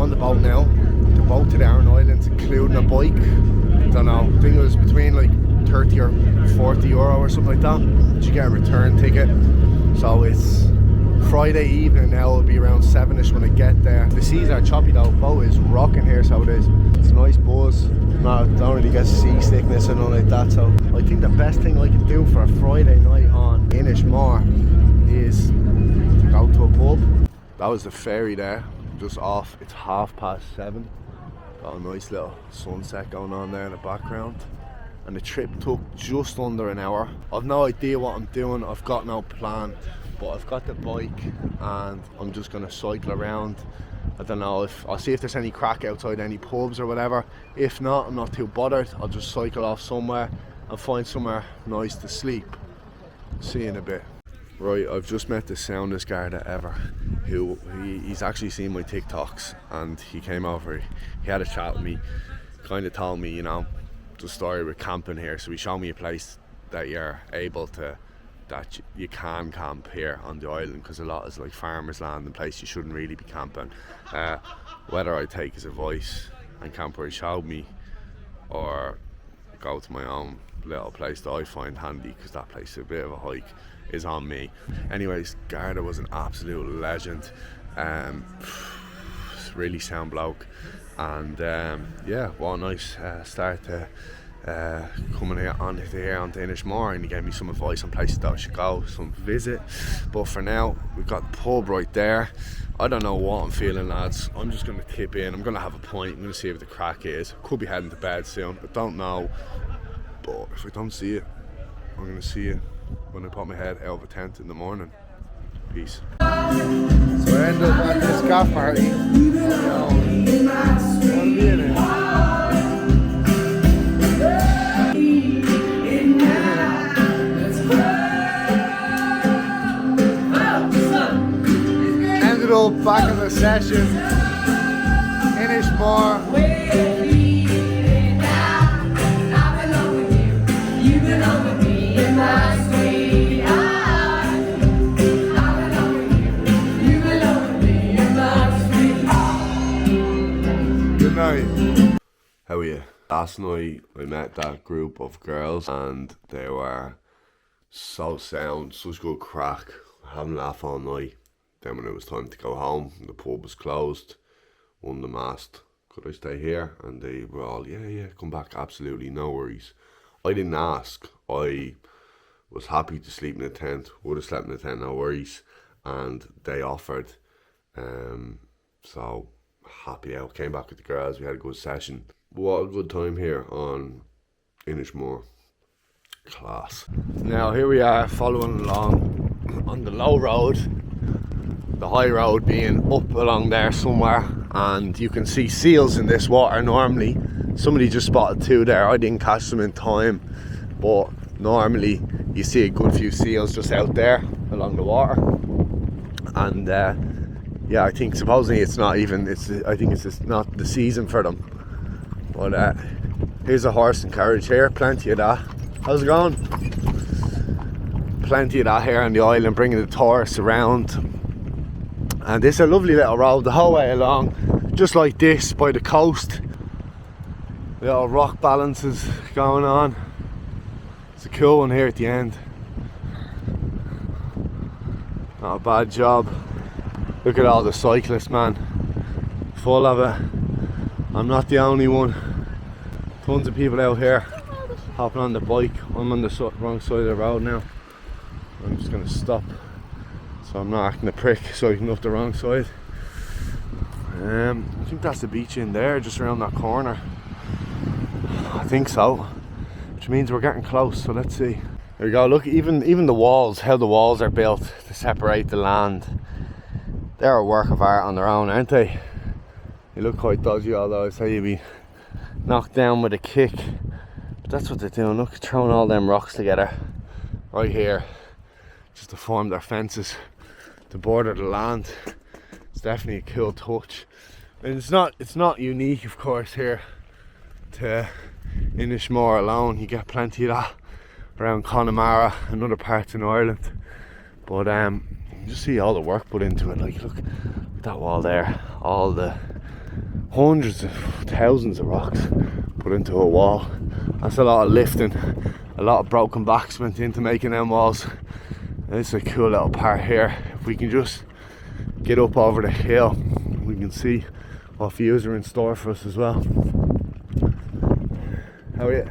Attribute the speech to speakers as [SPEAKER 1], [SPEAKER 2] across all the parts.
[SPEAKER 1] on the boat now. The boat to the Aran Islands, including a bike. I don't know, I think it was between like 30 or 40 euro or something like that. You get a return ticket. So it's Friday evening now, it'll be around 7ish when I get there. The seas are choppy though, boat is rocking here, so it is. It's a nice buzz. Don't really get seasickness and all like that, so I think the best thing I can do for a Friday night on Inishmore is to go to a pub. That was the ferry there, just off. It's 7:30. Got a nice little sunset going on there in the background. And the trip took just under an hour. I've no idea what I'm doing, I've got no plan. But I've got the bike and I'm just gonna cycle around. I don't know, if I'll see if there's any crack outside any pubs or whatever. If not, I'm not too bothered. I'll just cycle off somewhere and find somewhere nice to sleep. See you in a bit. Right, I've just met the soundest guard ever, who he's actually seen my TikToks, and he came over, he had a chat with me, kind of told me, you know, the story with camping here. So he showed me a place that you're able to, that you can camp here on the island, because a lot is like farmers land and place you shouldn't really be camping. Whether I take his advice and camp where he showed me, or go to my own little place that I find handy, because that place is a bit of a hike, is on me. Anyways, Garda was an absolute legend. Really sound bloke, and yeah, what a nice start to coming here onto Inishmore, and he gave me some advice on places that I should go, some visit. But for now, we've got the pub right there. I don't know what I'm feeling, lads. I'm just going to tip in, I'm going to have a pint, I'm going to see if the crack is. Could be heading to bed soon, I don't know. But if I don't see it, I'm going to see it when I put my head out of a tent in the morning. Peace. So I ended up at this gaff party. Ended up back in the session. Inishmore. How are you? Last night I met that group of girls and they were so sound, such good crack, having a laugh all night. Then when it was time to go home, the pub was closed. One of them asked, could I stay here? And they were all, yeah, come back, absolutely, no worries. I didn't ask, I was happy to sleep in a tent, would have slept in a tent, no worries. And they offered, so happy out, came back with the girls, we had a good session. What a good time here on Inishmore. Class. Now here we are following along on the low road, the high road being up along there somewhere, and you can see seals in this water normally. Somebody just spotted two there, I didn't catch them in time, but normally you see a good few seals just out there along the water. And yeah, I think supposedly it's not even, I think it's just not the season for them. But here's a horse and carriage here, plenty of that. How's it going? Plenty of that here on the island, bringing the tourists around. And this is a lovely little road the whole way along, just like this by the coast. Little rock balances going on. It's a cool one here at the end. Not a bad job. Look at all the cyclists, man. Full of it. I'm not the only one. Tons of people out here hopping on the bike. I'm on the wrong side of the road now. I'm just gonna stop so I'm not acting a prick so I can go up the wrong side. I think that's the beach in there, just around that corner. I think so. Which means we're getting close, so let's see. There we go, look, even the walls, how the walls are built to separate the land. They're a work of art on their own, aren't they? They look quite dodgy, although I'd say you'd be knocked down with a kick. But that's what they're doing, look, throwing all them rocks together right here, just to form their fences to border the land. It's definitely a cool touch. And it's not unique, of course, here to Inishmore alone. You get plenty of that around Connemara and other parts in Ireland. But you just see all the work put into it. Like, look at that wall there, all the hundreds of thousands of rocks put into a wall. That's a lot of lifting, a lot of broken backs went into making them walls. It's a cool little part here. If we can just get up over the hill, we can see what views are in store for us as well. How are you?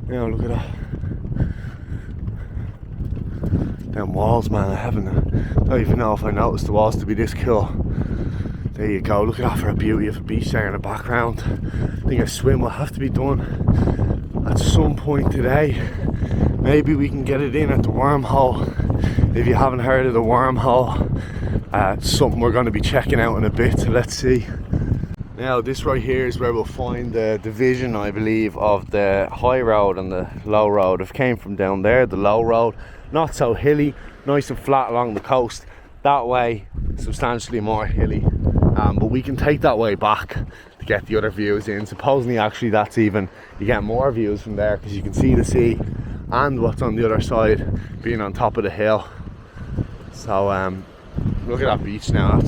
[SPEAKER 1] Yeah, look at that. Them walls, man, I don't even know if I noticed the walls to be this cool. There you go, look at that for a beauty of a beach there in the background. I think a swim will have to be done at some point today. Maybe we can get it in at the wormhole. If you haven't heard of the wormhole, it's something we're going to be checking out in a bit, so let's see. Now this right here is where we'll find the division, I believe, of the high road and the low road. I've came from down there, the low road, not so hilly, nice and flat along the coast. That way, substantially more hilly. But we can take that way back to get the other views in. Supposedly, actually, that's even, you get more views from there because you can see the sea and what's on the other side being on top of the hill. So look at that beach now.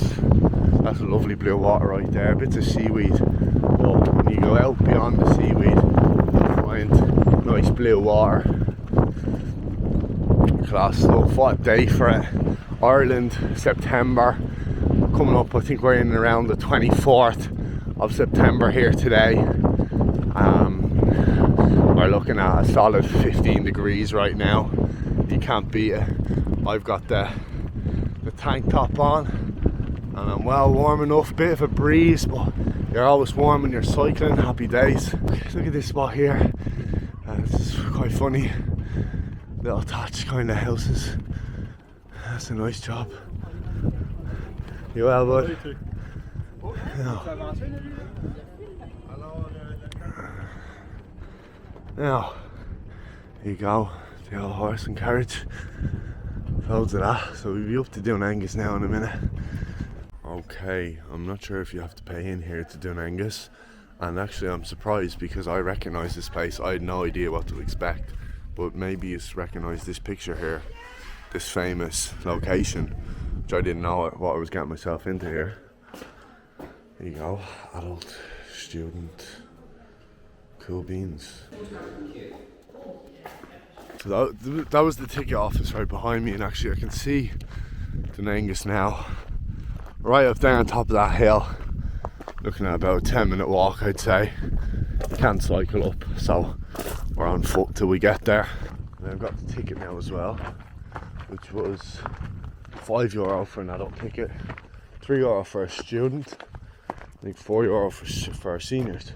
[SPEAKER 1] That's lovely blue water right there, bits of seaweed. But when you go out beyond the seaweed, you'll find nice blue water. Class stuff. What day for it? Ireland, September. Coming up, I think we're in around the 24th of September here today. We're looking at a solid 15 degrees right now. You can't beat it. I've got the tank top on and I'm well warm enough, bit of a breeze, but you're always warm when you're cycling. Happy days. Look at this spot here. It's quite funny, little thatched kind of houses. That's a nice job. You well, bud? Now, here you go, the old horse and carriage. Loads of that, so we'll be up to Dún Aonghasa now in a minute. Okay, I'm not sure if you have to pay in here to Dún Aonghasa, and actually I'm surprised because I recognise this place. I had no idea what to expect, but maybe you recognise this picture here, this famous location, which I didn't know what I was getting myself into here. There you go, adult, student, cool beans. So that was the ticket office right behind me, and actually I can see Dún Aonghasa now, right up there on top of that hill. Looking at about a 10-minute walk, I'd say. You can't cycle up, so we're on foot till we get there. And I've got the ticket now as well, which was €5 for an adult ticket, €3 for a student, I think €4 for seniors.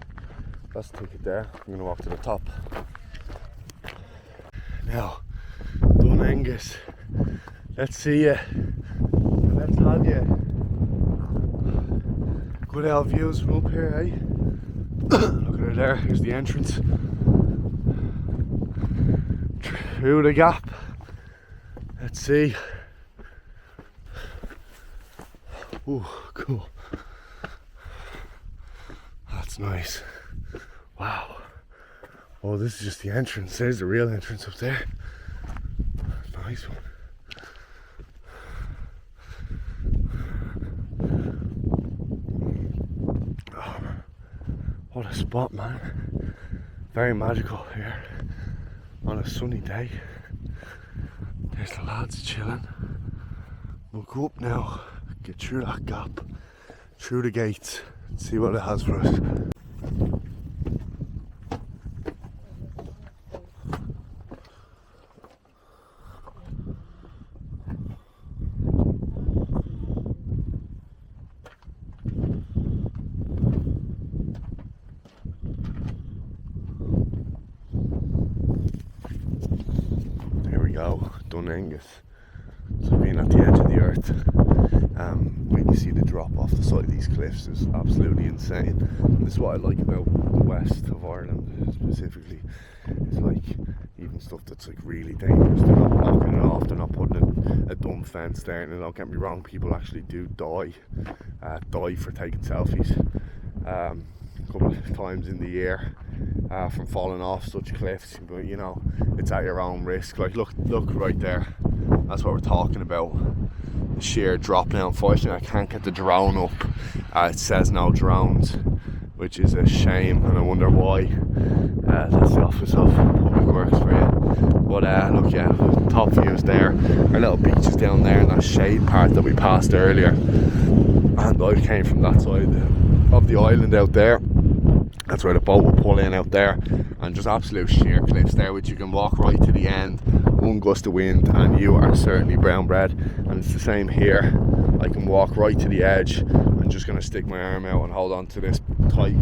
[SPEAKER 1] That's the ticket there. I'm going to walk to the top. Now, Dún Aonghasa, let's see you. Let's have you. Good old views from up here, eh? Look at her there, here's the entrance. Through the gap. Let's see. Ooh, cool. That's nice. Wow. Oh, this is just the entrance. There's the real entrance up there. Nice one. Oh, what a spot, man. Very magical here on a sunny day. There's the lads chilling. We'll go up now, get through that gap, through the gates, and see what it has for us. Dún Aonghasa. So being at the edge of the earth, when you see the drop off the side of these cliffs is absolutely insane. And this is what I like about the west of Ireland specifically, is like even stuff that's like really dangerous, they're not blocking it off, they're not putting a dumb fence there. And don't get me wrong, people actually do die for taking selfies a couple of times in the year from falling off such cliffs, but you know, it's at your own risk. Like look right there, that's what we're talking about. sheer drop now. Unfortunately, I can't get the drone up. It says no drones, which is a shame, and I wonder why. That's the Office of Public Works for you. But look, yeah, top views there. Our little beach is down there in that shade part that we passed earlier. And I came from that side of the island out there. That's where the boat will pull in out there, and just absolute sheer cliffs there, which you can walk right to the end. One gust of wind and you are certainly brown bread. And it's the same here. I can walk right to the edge. I'm just going to stick my arm out and hold on to this tight.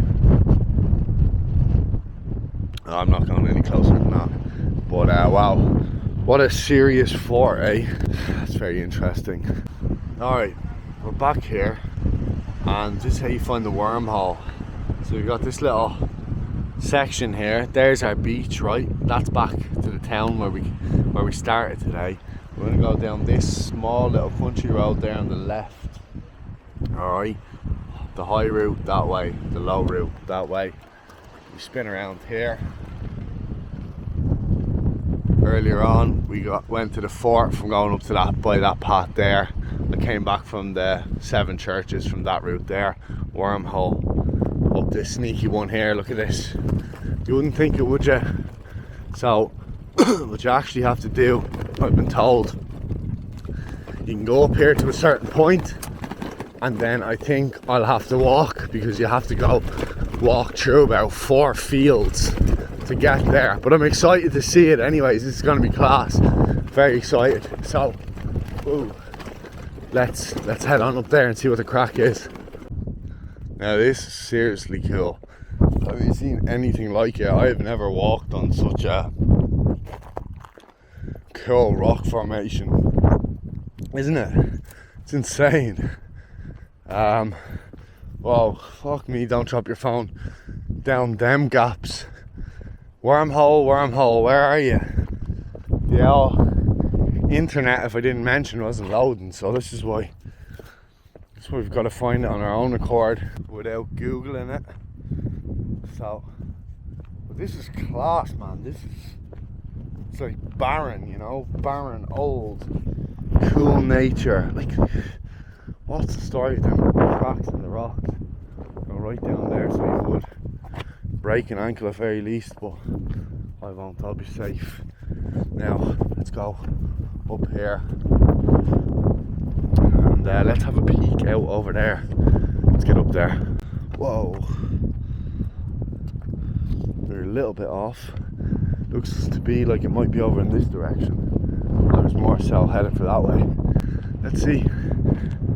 [SPEAKER 1] I'm not going any closer than that. But wow, what a serious fort, eh? That's very interesting. Alright, we're back here, and this is how you find the wormhole. So we've got this little section here. There's our beach, right? That's back to the town where we started today. We're going to go down this small little country road there on the left. Alright, the high route that way, the low route that way. We spin around here. Earlier on we went to the fort from going up to that, by that path there. I came back from the 7 churches from that route there. Wormhole up this sneaky one here. Look at this. You wouldn't think it, would you? So what you actually have to do, I've been told, you can go up here to a certain point, and then I think I'll have to walk, because you have to go walk through about 4 fields to get there. But I'm excited to see it anyways. This is going to be class. Very excited. So ooh, let's head on up there and see what the crack is. Now this is seriously cool. I haven't seen anything like it. I've never walked on such a cool rock formation, isn't it? It's insane. Whoa, fuck me, don't drop your phone down them gaps. Wormhole, where are you? The internet, if I didn't mention, wasn't loading, so this is why we've got to find it on our own accord without googling it. So, but this is class, man. It's like barren, you know, barren, old, cool nature. Like, what's the story of them cracks in the rocks? Go right down there, so you would break an ankle at very least, but I won't. I'll be safe. Now let's go up here, and let's have a peek out over there. Let's get up there. Whoa, we're a little bit off. Looks to be like it might be over in this direction. I was more so headed for that way. Let's see.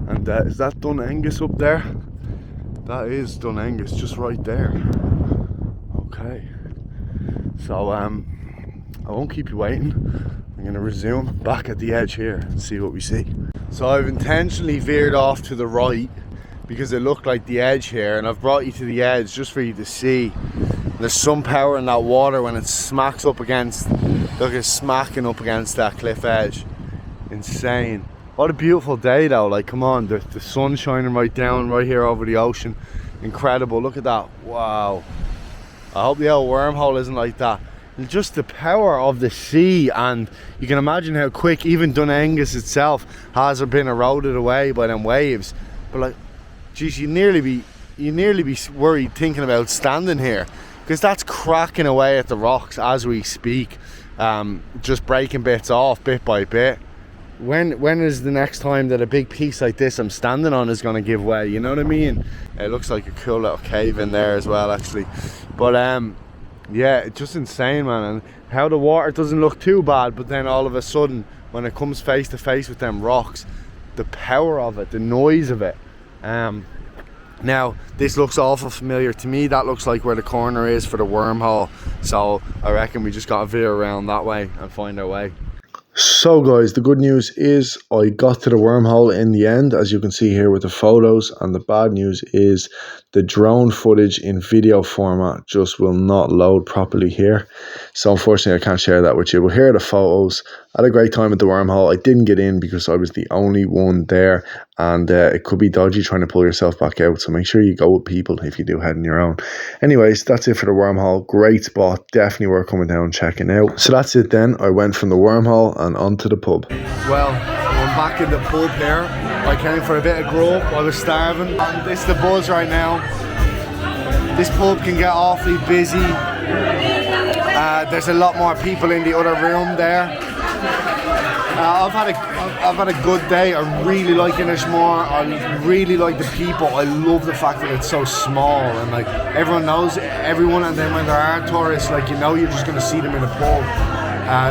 [SPEAKER 1] And is that Dún Aonghasa up there? That is Dún Aonghasa, just right there. Okay, so I won't keep you waiting. I'm going to resume back at the edge here and see what we see. So I've intentionally veered off to the right because it looked like the edge here, and I've brought you to the edge just for you to see. There's some power in that water when it smacks up against, look, it's smacking up against that cliff edge. Insane. What a beautiful day though, like come on, the sun shining right down right here over the ocean. Incredible, look at that, wow. I hope the old wormhole isn't like that. And just the power of the sea, and you can imagine how quick even Dún Aonghasa itself has been eroded away by them waves. But like, geez, you nearly be worried thinking about standing here, because that's cracking away at the rocks as we speak, just breaking bits off bit by bit. When is the next time that a big piece like this I'm standing on is going to give way, you know what I mean? It looks like a cool little cave in there as well actually, but yeah, it's just insane, man. And how the water doesn't look too bad, but then all of a sudden when it comes face to face with them rocks, the power of it, the noise of it. Now this looks awful familiar to me. That looks like where the corner is for the wormhole, so I reckon we just gotta veer around that way and find our way. So guys, the good news is I got to the wormhole in the end, as you can see here with the photos, and the bad news is the drone footage in video format just will not load properly here. So unfortunately I can't share that with you, but here are the photos. I had a great time at the wormhole. I didn't get in because I was the only one there, and it could be dodgy trying to pull yourself back out, so make sure you go with people if you do head on your own. Anyways, that's it for the wormhole. Great spot, definitely worth coming down and checking out. So that's it then. I went from the wormhole and onto the pub. Well, back in the pub here. I came for a bit of grub. I was starving. And this is the buzz right now. This pub can get awfully busy. There's a lot more people in the other room there. I've had a good day. I really like Inishmore. I really like the people. I love the fact that it's so small and like everyone knows everyone. And then when there are tourists, like you know, you're just going to see them in a pub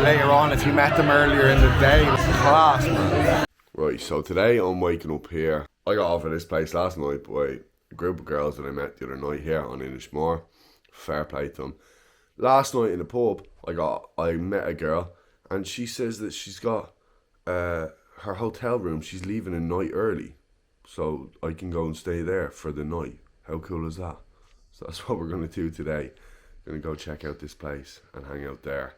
[SPEAKER 1] later on if you met them earlier in the day. Class, man. Right, so today I'm waking up here. I got off at this place last night by a group of girls that I met the other night here on Inishmore. Fair play to them. Last night in the pub, I met a girl, and she says that she's got her hotel room. She's leaving a night early, so I can go and stay there for the night. How cool is that? So that's what we're gonna do today. Gonna go check out this place and hang out there,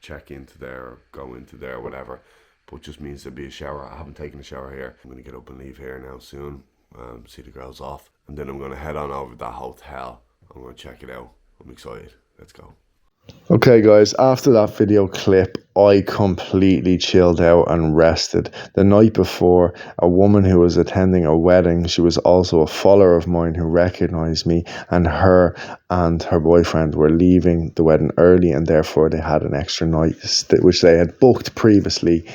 [SPEAKER 1] check into there, or go into there, whatever. But just means there'll be a shower. I haven't taken a shower here. I'm gonna get up and leave here now soon. See the girls off, and then I'm gonna head on over to that hotel. I'm gonna check it out. I'm excited. Let's go. Okay guys, after that video clip, I completely chilled out and rested. The night before, a woman who was attending a wedding, she was also a follower of mine who recognized me, and her boyfriend were leaving the wedding early, and therefore they had an extra night, which they had booked previously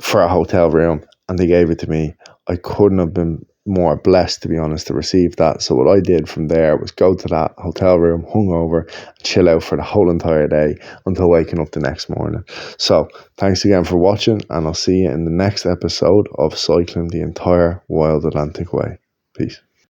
[SPEAKER 1] for a hotel room, and they gave it to me. I couldn't have been more blessed, to be honest, to receive that. So what I did from there was go to that hotel room, hungover, chill out for the whole entire day until waking up the next morning. So thanks again for watching, and I'll see you in the next episode of Cycling the Entire Wild Atlantic Way. Peace.